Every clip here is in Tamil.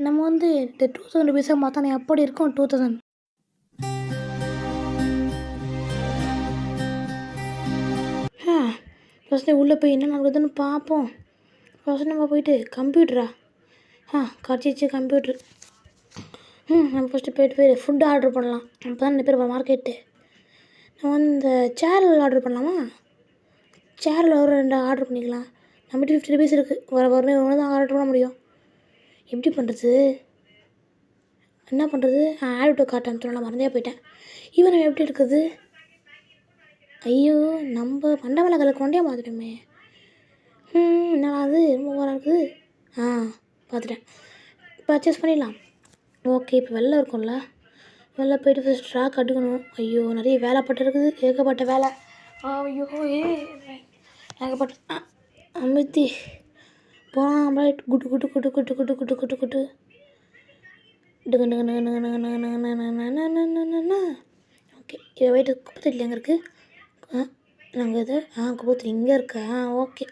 நம்ம வந்து இந்த 2000 ருபீஸாக மாற்றினா எப்படி இருக்கும் 2000. ஃபஸ்ட்டு உள்ளே போய் என்ன நடக்குதுன்னு பார்ப்போம். ஃபஸ்ட்டு நம்ம போயிட்டு கம்ப்யூட்டரா கிடச்சிச்சு கம்ப்யூட்ரு. நம்ம ஃபஸ்ட்டு போயிட்டு ஃபுட்டு ஆர்டர் பண்ணலாம். அப்போ தான் நிறைய பேர் மார்க்கெட்டு. நம்ம வந்து இந்த சேரில் ஆர்டர் பண்ணலாமா? சேரில் ஒரு 2 ஆர்டர் பண்ணிக்கலாம். நம்மகிட்ட 50 ருபீஸ் இருக்குது. வர ஒன்று தான் ஆர்டர் பண்ண முடியும். எப்படி பண்ணுறது? என்ன பண்ணுறது? ஆட் டு கார்ட் அனுப்பிச்சோம். நான் மறந்தே போயிட்டேன். இவன் நம்ம எப்படி இருக்குது? ஐயோ, நம்ம மண்டமலை கலக்கு கொண்டே பார்த்துட்டோமே. என்னடா அது ரொம்ப ஓவராக இருக்குது. பார்த்துட்டேன். பர்ச்சேஸ் பண்ணிடலாம். ஓகே, இப்போ வெளில இருக்கும்ல, வெளில போய்ட்டு ஃபஸ்ட் ஸ்டாக் கட்டுக்கணும். ஐயோ, நிறைய வேலைப்பட்டு இருக்குது. ஏகப்பட்ட வேலை. ஐயோ ஏகப்பட்ட அமித்தி போனால் right. Good good good good good good good good okay. இதை போய்ட்டு குப்பத்தொட்டியில் எங்கே இருக்குது? நாங்கள் இது குப்பத்தொட்டி இங்கே இருக்கா? ஓகே.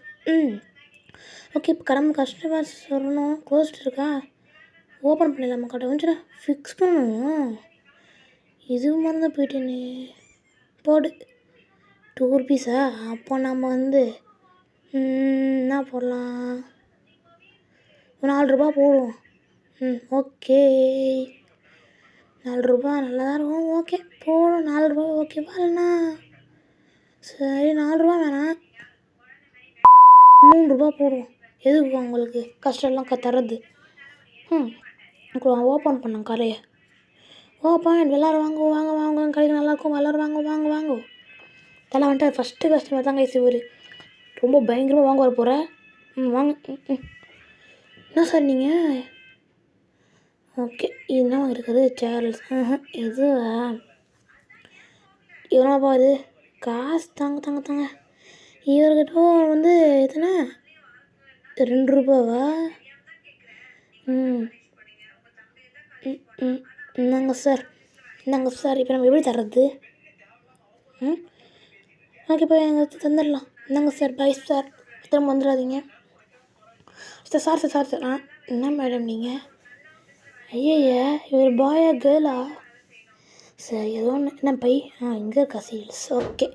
ஓகே, இப்போ கடமை கஸ்டமர்ஸ் வரணும். க்ளோஸ்ட் இருக்கா? ஓப்பன் பண்ணிடலாமா? கடை வந்துச்சுன்னா ஃபிக்ஸ் பண்ணணும். இது மறந்து போயிட்டேனே. போடு 2 ருபீஸா? அப்போ நம்ம வந்து என்ன போடலாம்? 4 ரூபா போடுவோம். ஓகே, 4 ரூபா நல்லா தான் இருக்கும். ஓகே போடும். 4 ரூபா ஓகேவா? இல்லைண்ணா சரி 4 ரூபா வேணாம், 3 ரூபா போடுவோம். எதுக்கு உங்களுக்கு கஷ்டம்லாம் தர்றது? ஓப்பன் பண்ணோம் கடையை. ஓப்பன். எல்லோரும் வாங்க வாங்க வாங்க, கடைக்கு நல்லாயிருக்கும். எல்லோரும் வாங்க வாங்க வாங்க. தலை வந்துட்டு ஃபஸ்ட்டு கஸ்டமர் தான் கைஸ் இவர். ரொம்ப பயங்கரமாக வாங்க வர போகிற. வாங்க. என்ன சார் நீங்கள்? ஓகே, என்ன இருக்குது? சேர்ஸ். இது இவனாப்பா இது? காசு தாங்க. இவர்கிட்ட வந்து எத்தனை? 2 ரூபாவா? இந்தாங்க சார். இப்போ நம்ம எப்படி தர்றது? ஓகே, இப்போ எங்கள் தந்துடலாம். இந்தாங்க சார். Bye sir. திரும்ப வந்துடாதீங்க சார். என்ன மேடம் நீங்கள்? ஐயா, இவர் பாயா கேர்ளா? சரி, ஏதோ ஒன்று. என்ன பை? இங்கே இருக்கா சீல்ஸ்? ஓகே.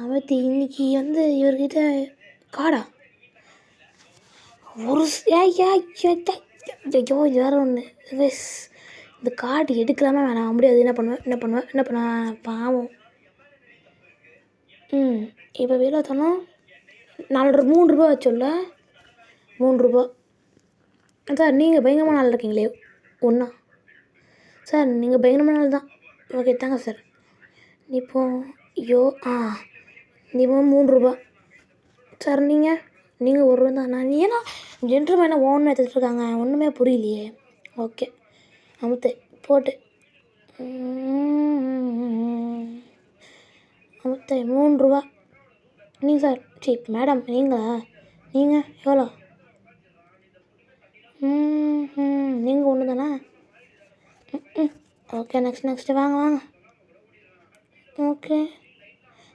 அமர்த்தி இன்னைக்கு வந்து இவர்கிட்ட காடா ஒரு ஐயோ, இது வேறு ஒன்று. இந்த கார்டு எடுக்கலாமா வேணாம்? முடியாது. என்ன பண்ணுவேன்? பாவம். இப்போ வேலை தரோம். 3 ரூபா வச்சோல்ல? 3 ரூபா. சார், நீங்கள் பயங்கரமான நாள் இருக்கீங்களே. ஒன்றா சார்? நீங்கள் பயங்கரமான நாள் தான். ஓகே, தாங்க சார். இப்போ இப்போ 3 ரூபா சார். நீங்கள் 1 ரூபா தான். நான் ஏன்னா ஜென்ட்ருமேனை ஓன்னு எடுத்துகிட்ருக்காங்க. ஒன்றுமே புரியலையே. ஓகே, அமுத்து போட்டு அமுத்து 3 ரூபா. நீங்கள் சார்? மேடம் நீங்கள் எவ்வளோ? நீங்கள் ஒன்று தானே? ஓகே, நெக்ஸ்ட்டு வாங்க. ஓகே,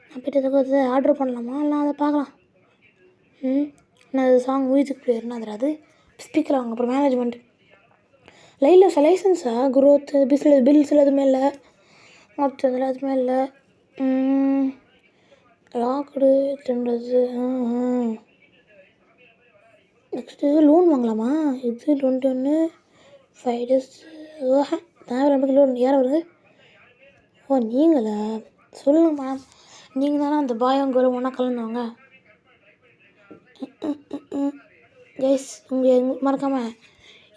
நான் போய்ட்டு எதுக்கு ஆர்டர் பண்ணலாமா? இல்லை அதை பார்க்கலாம். அது சாங் மியூசிக் பிளேயர்னா அது ஸ்பீக்கர் வாங்க. அப்புறம் மேனேஜ்மெண்ட் லைசன்ஸா? குரோத் பில்ஸ் எதுவுமே இல்லை. மொத்தத்தில் எதுவுமே இல்லை. லாக்குடு ரெண்டது. நெக்ஸ்ட்டு லோன் வாங்கலாமா? இது 21 5 days. நமக்கு லோன் யார் வருது? நீங்களா? சொல்லுங்கள் மேம். நீங்கள் தானே அந்த பாயம் கோலம் ஒன்றா கலந்தவங்க. கைஸ், உங்களுக்கு மறக்காமல்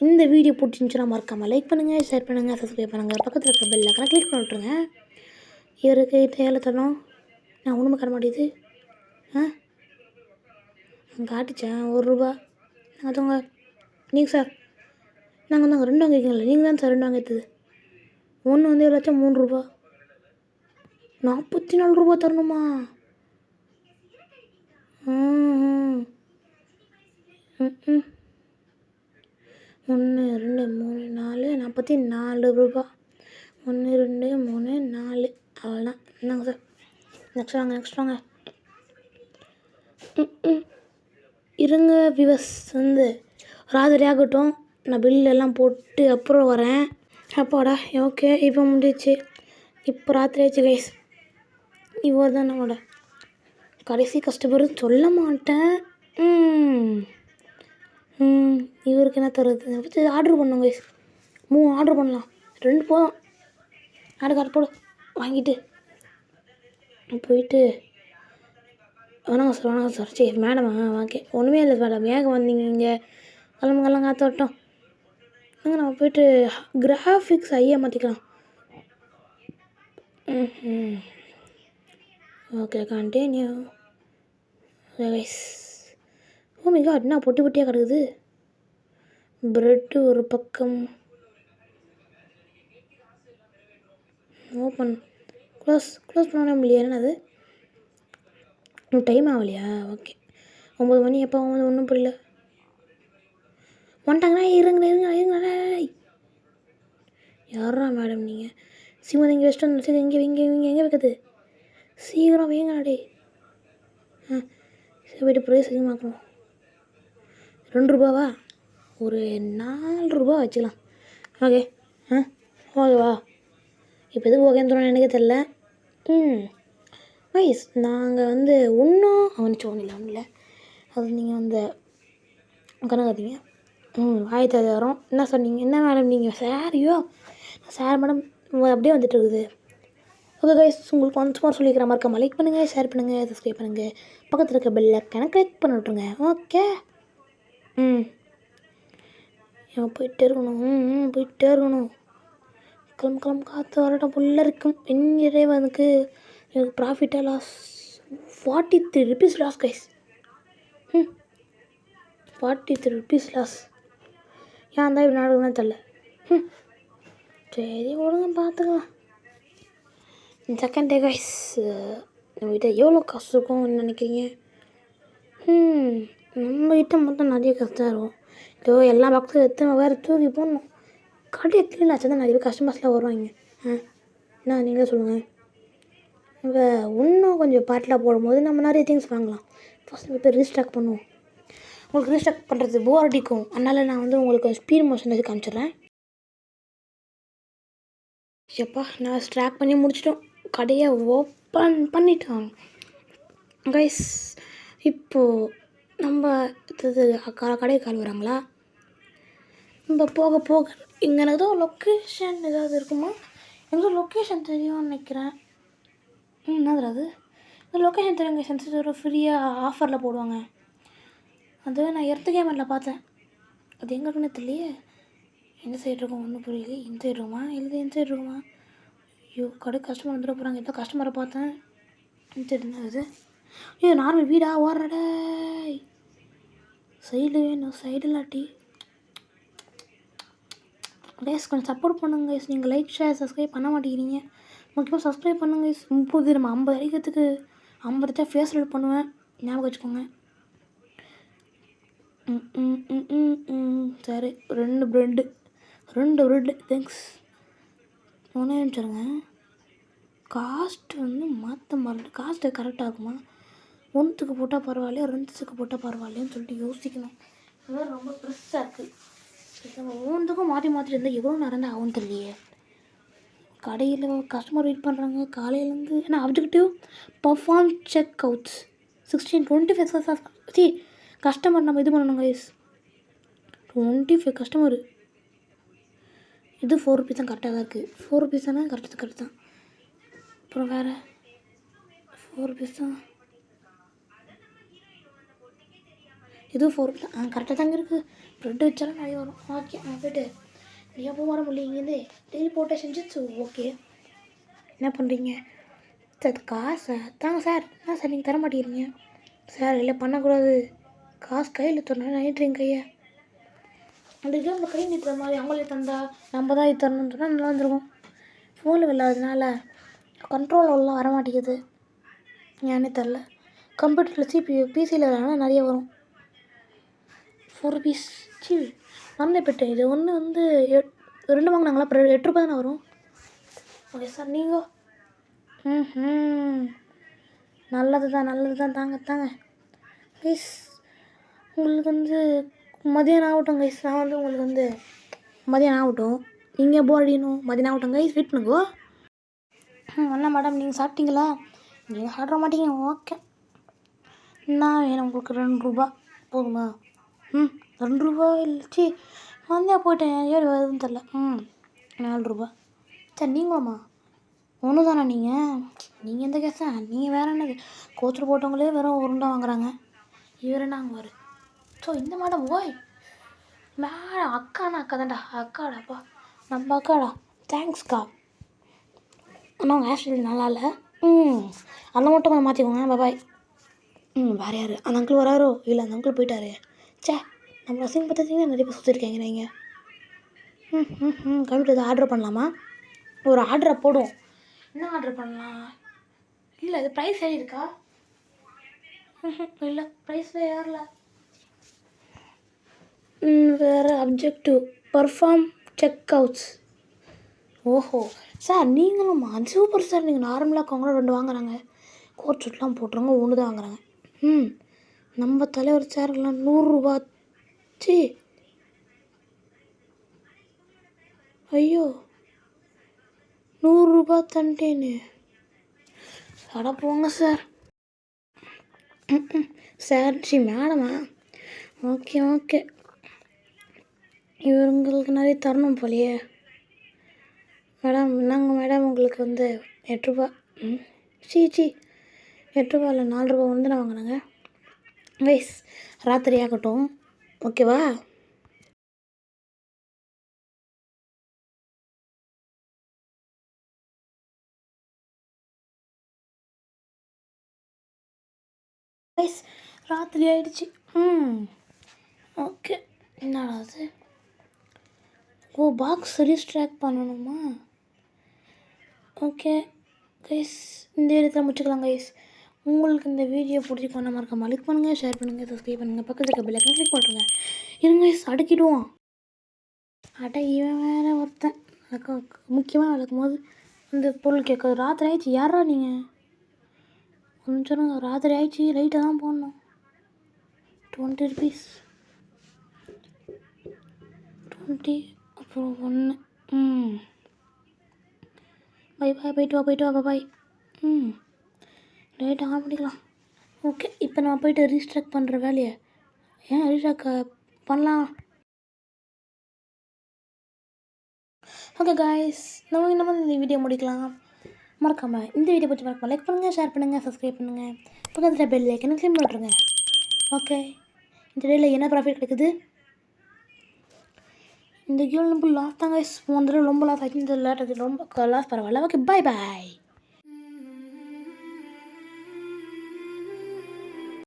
இந்த வீடியோ பிடிச்சிருந்துச்சுன்னா மறக்காமல் லைக் பண்ணுங்கள், ஷேர் பண்ணுங்கள், சப்ஸ்கிரைப் பண்ணுங்கள். பக்கத்தில் இருக்க பெல் ஐக்கானை கிளிக் பண்ணி விட்ருங்க. இவருக்கு தேவை தரணும். நான் ஒன்றுமே கட்ட மாட்டேது. காட்டுச்சேன் 1 ரூபா. அதவங்க நீங்கள் சார். நாங்கள் 2 வாங்கிக்கீங்களா? நீங்கள் தான் சார் 2 வாங்கிட்டது. ஒன்று வந்து எவ்வளோச்சா? 3 ரூபா. 44 ரூபா தரணுமா? 1 2 3 4 44 ரூபா. 1 2 3 4 அவ்வளோதான். என்னங்க சார்? நெக்ஸ்ட் வாங்க. இருங்க விவஸ் வந்து ராத்திரி ஆகட்டும். நான் பில்லெல்லாம் போட்டு அப்புறம் வரேன். அப்பாடா ஓகே இப்போ முடிஞ்சிச்சு. இப்போ ராத்திரி ஆச்சு கைஸ். இவர் தான் நம்மளோட கடைசி கஸ்டமர் சொல்ல மாட்டேன். இவருக்கு என்ன தருது ஆர்டர் பண்ணோம் கைஸ். 3 ஆர்டர் பண்ணலாம், 2 போதும். கார்டு போடு வாங்கிட்டு போயிட்டு வணக்கம் சார் சரி மேடம் ஓகே ஒன்றுமே இல்லை மேடம் ஏங்க வந்தீங்க இங்கே கிளம்புங்கெல்லாம் காற்று வட்டோம். நம்ம போயிட்டு கிராஃபிக்ஸ் ஐயா மாற்றிக்கலாம். Okay continue guys. Oh my god என்ன பொட்டி பொட்டியாக கிடக்குது. ப்ரெட்டு ஒரு பக்கம் ஓப்பன் க்ளோஸ் பண்ண முடியல. என்னது டைம் ஆகலையா? ஓகே 9 மணி எப்போ ஒன்றும் புரியல. வந்துட்டாங்கண்ணா இருங்க யாரா மேடம் நீங்கள்? சீக்கிரம் இங்கே வச்சுட்டு வந்து சரி எங்கே வைக்கிறது? சீக்கிரம் வைங்கடே. சரி போய்ட்டு ப்ரைஸ் அதிகமாக்கணும். 2 ரூபாவா? ஒரு 4 ரூபா வச்சுக்கலாம். ஓகே ஓகேவா? இப்போ எதுக்கு ஓகேன்னு சொன்னால் எனக்கே தெரில. வைஸ் நாங்கள் வந்து ஒன்றும் ஒன்றும் இல்லை அது நீங்கள் வந்து கணக்காதீங்க. 1000 என்ன சொன்னீங்க? என்ன மேடம் நீங்கள் சாரியோ சார் மேடம் அப்படியே வந்துட்டு இருக்குது. ஓகே கைஸ் உங்களுக்கு ஒன்ஸ் மோர் சொல்லிக்கிற மாதிரி லைக் பண்ணுங்கள், ஷேர் பண்ணுங்கள், சப்ஸ்கிரைப் பண்ணுங்கள், பக்கத்தில் இருக்க பெல் ஐக்கானை கிளிக் பண்ணி விட்ருங்க. ஓகே போயிட்டே இருக்கணும். கிளம்பு காற்று வரட்டும் ஃபுல்லாக இருக்கும். இறைவனுக்கு எனக்கு ப்ராஃபிட்டாக loss 43 rupees loss guys. 43 rupees loss. ஏன் தான் இப்படி நடக்குதுன்னு தெரில. சரி ஒழுங்க பார்த்துக்கலாம். Second day guys. நம்மகிட்ட எவ்வளோ காசு இருக்கும்னு நினைக்கிறீங்க? நம்மகிட்ட மொத்தம் நிறைய காசு தான் இருக்கும். இதோ எல்லா பாக்ஸும் எடுத்து வேறு தூக்கி போடணும். கடையை க்ளீன் ஆச்சு தான் நிறைய கஸ்டமர்ஸ்லாம் வருவாங்க. என்ன நீங்களே சொல்லுங்கள். இப்போ இன்னும் கொஞ்சம் பார்ட்டில் போடும்போது நம்ம நிறைய திங்ஸ் வாங்கலாம். ஃபஸ்ட் இப்போ ரீஸ்டாக் பண்ணுவோம். உங்களுக்கு ரீஸ்டாக் பண்ணுறது போர் அடிக்கும். அதனால் நான் வந்து உங்களுக்கு ஸ்பீட் மோஷன் வச்சு காமிச்சிடுறேன். எப்பா நான் ஸ்ட்ராக் பண்ணி முடிச்சிட்டோம். கடையை ஓப்பன் பண்ணிட்டோம் கைஸ். இப்போது நம்ம கடையை கால் வராங்களா? நம்ம போக இங்கே எனக்கு தான் லொக்கேஷன் ஏதாவது இருக்குமா? எனக்கு லொக்கேஷன் தெரியும்னு நினைக்கிறேன். என்னது அது? இந்த லொக்கேஷன் தெரியுங்க. சென்சர் ஃப்ரீயாக ஆஃபரில் போடுவாங்க. அது நான் எர்த்து கேமரில் பார்த்தேன். அது எங்கே இருக்குன்னு தெரியலையே. எந்த சைடு இருக்கும் ஒன்றும் புரியல. இந்த சைடு இருக்குமா இல்லை இந்த சைடு இருக்குமா? ஐயோ கடை கஸ்டமர் வந்துட போகிறாங்க. எந்த கஸ்டமரை பார்த்தேன். இந்த சைடு என்ன அது? ஐயோ நார்மல் வீடா ஓடுறடே. சைடு வேணும் சைடு இல்லாட்டி கைஸ் கொஞ்சம் சப்போர்ட் பண்ணுங்க கைஸ். நீங்கள் லைக் ஷேர் சப்ஸ்கிரைப் பண்ண மாட்டேங்கிறீங்க. முக்கியமாக சப்ஸ்கிரைப் பண்ணுங்க கைஸ். 30 நம்ம 50 அடிக்கிறதுக்கு 50 தான் ஃபேஸ் ரெட் பண்ணுவேன். ஞாபகம் வச்சுக்கோங்க. சரி 2 ப்ரெட்டு தேங்க்ஸ். ஒன்றே நினச்சிருங்க. காஸ்ட்டு வந்து மாற்ற மாட்டேன். காஸ்ட்டு கரெக்டாக இருக்குமா? 1க்கு போட்டால் பரவாயில்லையா 2க்கு போட்டால் பரவாயில்லையான்னு சொல்லிட்டு யோசிக்கணும். இதெல்லாம் ரொம்ப ப்ரெஸ்ஸாக இருக்குது. நம்ம ஒவ்வொன்றுக்கும் மாற்றி இருந்தால் எவ்வளோ நேரம் தான் ஆகும் தெரியலையே. கடையில் கஸ்டமர் வெயிட் பண்ணுறாங்க காலையிலேருந்து. ஏன்னா objective perform check outs 1625 customer நம்ம இது பண்ணணும் கைஸ். 25 கஸ்டமரு. இது 4 rupees தான் கரெக்டாக தான் இருக்குது. 4 rupees தானே கரெக்டு தான். அப்புறம் வேறு 4 rupees தான். இதுவும் 4 rupees தான். கரெக்டாக தாங்க இருக்குது. ப்ரெட்டு வச்சாலும் நிறைய வரும். ஓகே நான் போய்ட்டு எப்போ வர முடியும் இங்கேருந்து டெய்லி போட்ட செஞ்சிச்சு. ஓகே என்ன பண்ணுறீங்க சார்? காசை தாங்க சார். என்ன சார் நீங்கள் தர மாட்டேங்கிறீங்க சார்? இல்லை பண்ணக்கூடாது. காசு கையில் தரணும். நைட்ரிங்க கையை அந்த கேமில் கை நீட்டுற மாதிரி அவங்களே தந்தால் நம்ம தான் இது தரணும்னு சொன்னால் நல்லா வந்துருக்கும். ஃபோனில் இல்லாததுனால கண்ட்ரோலெலாம் வர மாட்டேங்குது. ஏன்னே தெரில. கம்ப்யூட்டரில் பிசியில் வேணால் நிறைய வரும். 4 rupees மறந்தே போயிட்டேன். இது ஒன்று வந்து 2 வாங்கினாங்களா? அப்புறம் 8 ரூபா தானே வரும். ஓகே சார் நீங்கள் நல்லது தான் தாங்க ப்ளீஸ். உங்களுக்கு வந்து மதியானம் ஆகட்டும் கைஸ். நான் வந்து உங்களுக்கு வந்து மதியானம் ஆகட்டும். நீங்கள் போர் அடிக்கணும். மதியானம் ஆகட்டும் கைஸ். வெயிட் பண்ணுங்கோ. என்ன மேடம் நீங்கள் சாப்பிட்டீங்களா? நீங்கள் சாப்பிட மாட்டீங்க. ஓகே. நான் வேணும் உங்களுக்கு 2 ரூபா போதுமா? 2 ரூபா இல்லைச்சி வந்தே போயிட்டேன். ஏழு வருதுன்னு தெரில. 4 ரூபா. சரி நீங்களாம்மா ஒன்று தானே நீங்கள் எந்த கேஸா? நீங்கள் வேறு என்னது கோச்சில் போட்டவங்களே வெறும் 1 ரூபா வாங்குறாங்க. இவர் என்ன வாங்குவார்? ஸோ இந்த மேடம் ஓய் மேடம் அக்காண்ணா அக்கா தான்டா. அக்காடாப்பா நம்ம அக்காடா. தேங்க்ஸ்க்கா. ஆனால் உங்கள் ஹேர் ஸ்டைல் நல்லா இல்லை. அந்த மட்டும் கொஞ்சம் மாற்றிக்கோங்க. பாய். வேறு யார்? அந்த அங்கிள் வராரோ? இல்லை அந்த அங்கிள் போயிட்டாரு. சே நம்ம ரசிங் பார்த்தீங்கன்னா நிறைய பேர் சுற்றிருக்கீங்க நீங்கள். கம்ப்யூட்டர் ஆர்டர் பண்ணலாமா? ஒரு ஆர்டரை போடுவோம். என்ன ஆர்டர் பண்ணலாம்? இல்லை இது ப்ரைஸ் ஏறி இருக்கா? இல்லை ப்ரைஸில் ஏறல. வேறு அப்ஜெக்டிவ் பர்ஃபார்ம் செக் அவுட்ஸ். ஓஹோ சார் நீங்களும்மா சூப்பர் சார். நீங்கள் நார்மலாக இருக்கவங்களும் 2 வாங்குறாங்க. கோட் சூட்லாம் போட்டுருங்க 1 தான் வாங்குறாங்க. நம்ம தலைவர் சேருக்கெல்லாம் 100 ரூபா. சி ஐயோ 100 ரூபா தண்டேன்னு அட போங்க சார். சார் மேடமா? Okay okay. இவங்களுக்கு நிறைய தரணும் போலையே. மேடம் நாங்கள் மேடம் உங்களுக்கு வந்து 8 ரூபா. சி 8 ரூபா இல்லை 4 ரூபா வந்து நான் வாங்கினேங்க. வைஸ் ராத்திரி ஆகட்டும் ஓகேவா? வைஸ் ராத்திரி ஆயிடுச்சு. ஓகே என்னடா அது? பாக்ஸ் ரீஸ்ட்ராக்ட் பண்ணணுமா? ஓகே கைஸ் இந்த இடத்துல முடிச்சுக்கலாம் கைஸ். உங்களுக்கு இந்த வீடியோ பிடிச்சிக்கொண்ட மறக்காம லைக் பண்ணுங்கள், ஷேர் பண்ணுங்கள், சப்ஸ்கிரைப் பண்ணுங்கள், பக்கத்தில் இருக்க பெல் ஐக்கனை கிளிக் பண்ணுறேங்க. இருங்க கைஸ் அடுக்கிடுவோம். இவன் வேறு ஒருத்தன் முக்கியமாக நடக்கும் போது இந்த பொருள் கேட்க ராத்திரி ஆயிடுச்சு. யாரா நீங்கள்? கொஞ்சம் ராத்திரி ஆயிடுச்சு. லைட்டை தான் போடணும். 20 ருபீஸ் 20 அப்புறம் 1. பை போயிட்டு வா பாய். லைட் ஆன் பண்ணிக்கலாம். ஓகே இப்போ நான் போய்ட்டு ரீஸ்ட்ராக்ட் பண்ணுற வேலையை ரீஸ்ட்ராக்ட் பண்ணலாம். ஓகே காய்ஸ் நம்ம இந்த வீடியோ முடிக்கலாம். மறக்காமல் இந்த வீடியோ பற்றி மறக்காமல் லைக் பண்ணுங்கள், ஷேர் பண்ணுங்கள், சப்ஸ்கிரைப் பண்ணுங்கள், பக்கத்தில் பெல் ஐக்கனை கிளிக் பண்ணிட்டுருங்க. ஓகே இந்த டேயில் என்ன ப்ராஃபிட் கிடைக்குது? இந்த கேம் ரொம்ப லாஸ் தான் கைஸ். 1 தடவை ரொம்ப லாஸ் ஆகிடுச்சு. இந்த லேட் ரொம்ப லாஸ் பரவாயில்ல. Okay bye.